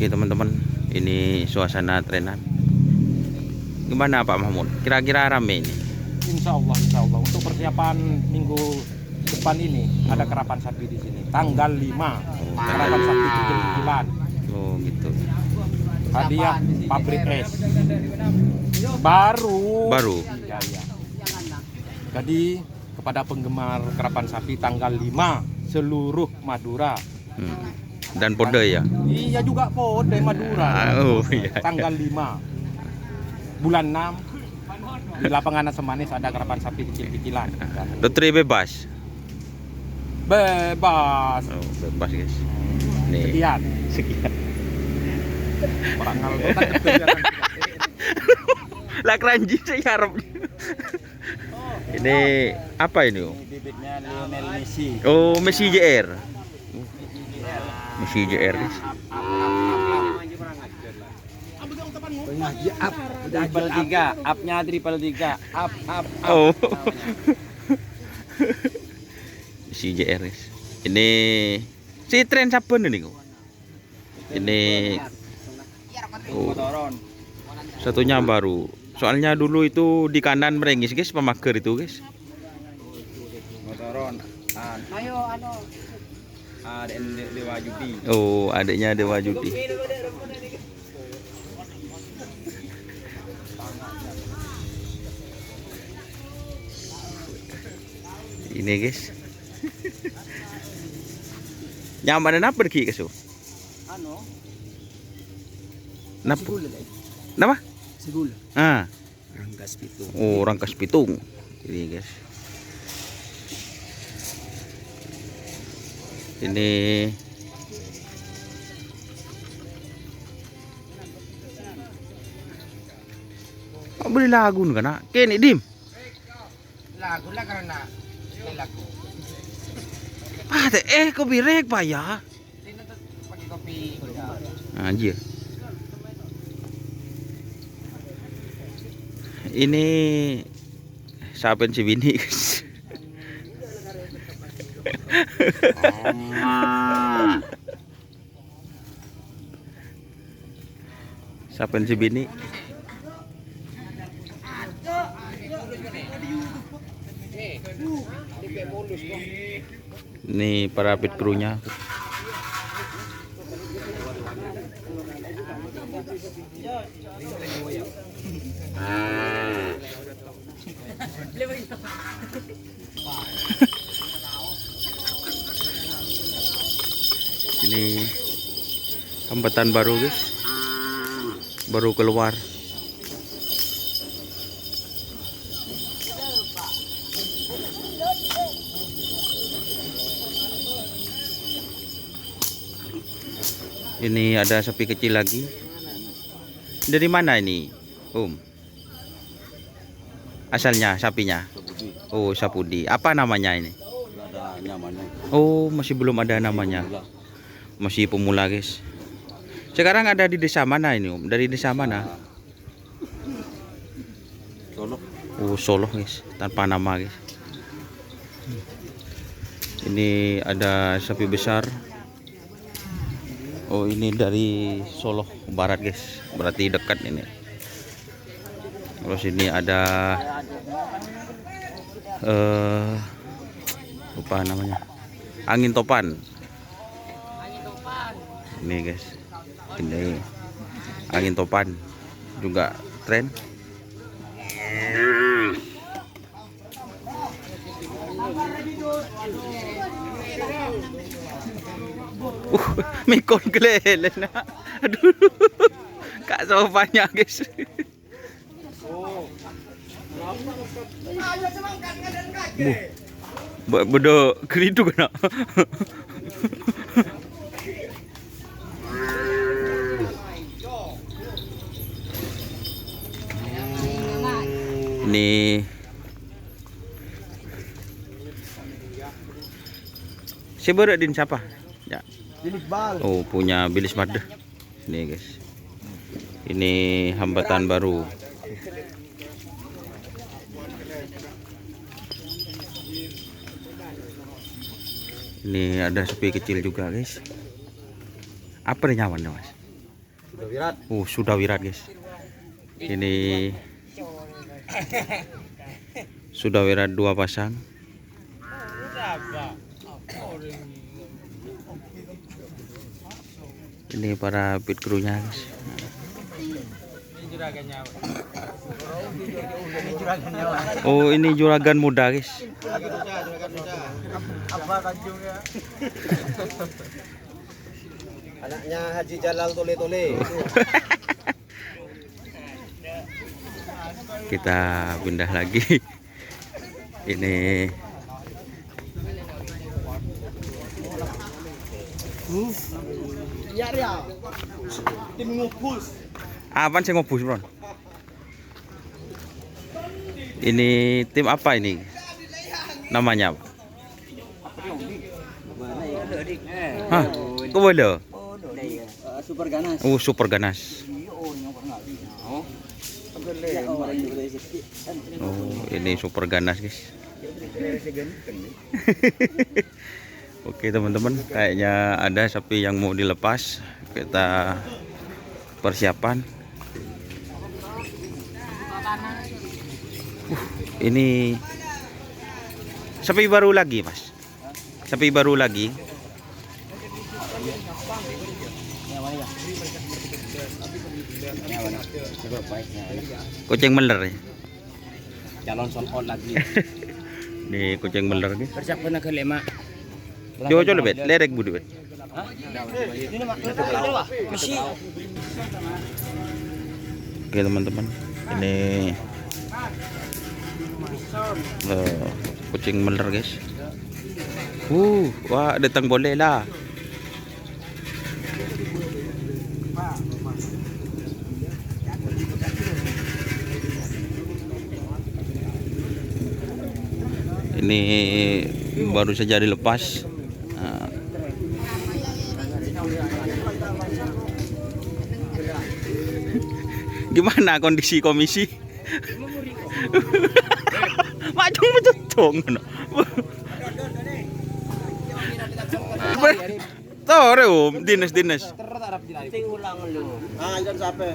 Oke teman-teman, ini suasana trenan. Gimana Pak Mahmud? Kira-kira rame ini? Insya Allah. Untuk persiapan minggu depan ini ada kerapan sapi di sini. Tanggal 5, kerapan sapi kecil-kecilan. Oh gitu. Hadiah pabrik es. Baru. Ya. Jadi kepada penggemar kerapan sapi tanggal 5 seluruh Madura. Dan Pode ya? Iya juga Pode Madura. Oh iya. Tanggal 5 bulan 6 di lapangan Asemanis ada kerapan sapi kecil-kecilan. Lotre bebas? Bebas. Oh, bebas guys. Nih. Sekian. Orang ngalgotan kebetulan. Lah keranji saya harap. Ini apa ini? Bibitnya Lionel Messi. Oh, Messi JR. Messi JR guys. Triple 3, up-nya triple 3, up. Oh. Messi JR guys. Ini si tren sabun ini kok. Ini satunya baru. Soalnya dulu itu di kanan merengis guys, pemager itu guys. Motoron. Ayo Dewa Judi. Oh, adiknya Dewa Judi. Ini guys. Nyamanan apa pergi guys? Napa? Nama? Segul. Rangkas Pitung. Oh, Rangkas Pitung. Ini guys. Ini beli lagu nih kan? Kene dim. Lagu lah karena lagu. Kopi rek pak ya. Pakai kopi. Anjir. Ini sapen si bini guys. Sapen si bini. Ini para pit krunya. Ini hambatan baru guys, baru keluar. Ini ada sapi kecil lagi. Dari mana ini asalnya sapinya? Oh, Sapudi. Apa namanya ini? Oh, masih belum ada namanya. Masih pemula guys. Sekarang ada di desa mana ini Dari desa mana? Solo. Oh, Solo guys, tanpa nama guys. Ini ada sapi besar. Oh, ini dari Solo Barat guys, berarti dekat ini. Terus ini ada lupa namanya, angin topan. Ini guys, ini angin topan juga tren. Mikon kelelen. Aduh. Kak sopannya guys. Bodoh keridu kena. Ini siapa din siapa? Ya. Oh, punya Bilis Made. Ini guys. Ini hambatan baru. Ini ada sapi kecil juga guys. Apa nyaman mas? Sudah wirat guys. Ini sudah wirat 2 pasang. Ini para pit crew-nya guys. Oh, ini juragan muda guys. Anaknya Haji Jalal Tole-Tole. Kita pindah lagi. Ini Tim ngubus. apaan sih ngobus, Bro? Ini tim apa ini? Namanya apa? Hah? Kewala? Super ganas. Oh, super ganas. Oh, ini super ganas, guys. Oke, teman-teman, kayaknya ada sapi yang mau dilepas. Kita persiapan. Ini sapi baru lagi, Mas. Sapi baru lagi. Kucing meler ya. Calon sold out lagi. Nih kucing meler guys. Persiapkan ke lema. Coba bet, lerek budi bet. Ini mak. Mesti. Oke teman-teman, ini kucing meler guys. Wah datang boleh lah. Ini baru saja dilepas. Nah. Gimana kondisi komisi? Macung dong. Tore dinas. Ulang lu. Ah, ikan sampai.